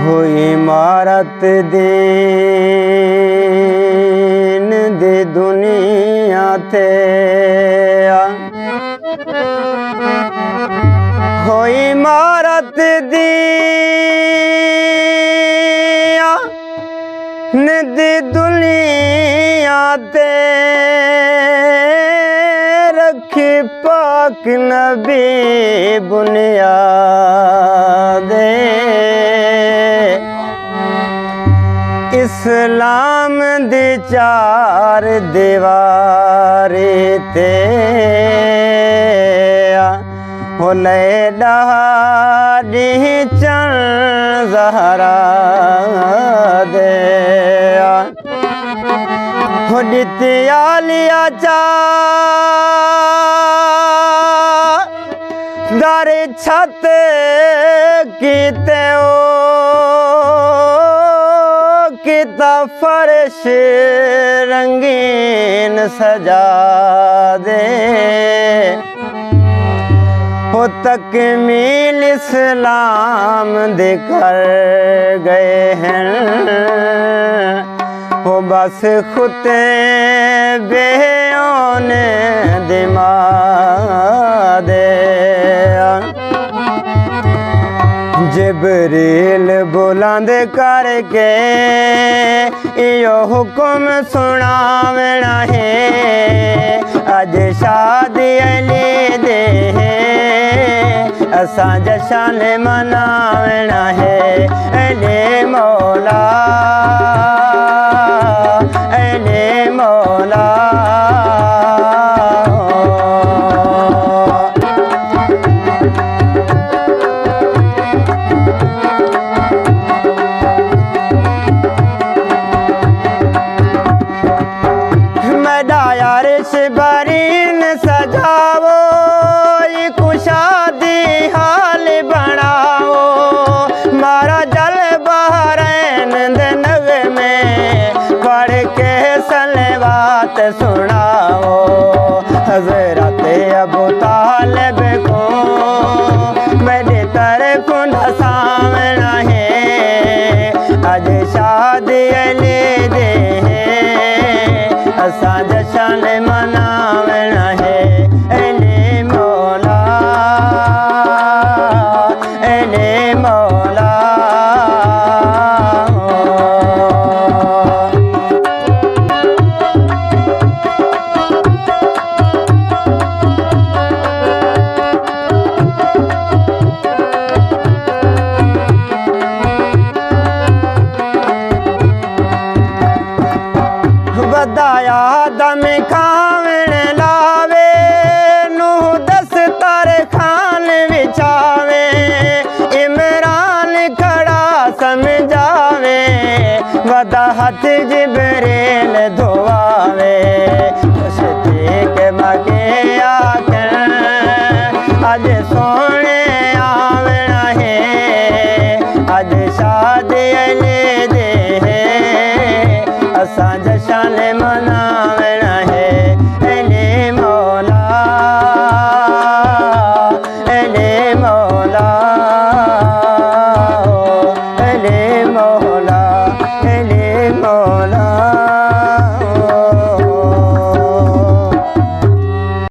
होई इमारत दीन दी दुनिया ते होई इमारत दीन दी दुनिया ते रखी पाक नबी बुनियादे इस्लाम दी चार दीवारी ते होले डाडी चन ज़हरा दे होडिती आलिया चा दर छत कीते ओ किता फर्श रंगीन सजा दे हो तकमील इस्लाम दे कर गए हैं हो बस खुते बेओन दिमाग दे जिब्रील बुलंद करके यो हुक्म सुनावना है अज शादी अली दे असा जशन मनावना है अले मौला अले मौला बरीन सजावो कुशादी हाल बनाओ मारा जल बहरैन नग में पढ़ के सलवात सुनाओ हज़रत अबू तालिब को मेरी तरफ सामना है आज शादी अली दे असा जशन मनावना है अले मौला अले मौला बदाया दम खावण लावे नूह दस्तर खान बिछावे इमरान खड़ा समझावे वदा हथ जिब्रील धोआवे उसके मगे आकर अज सोने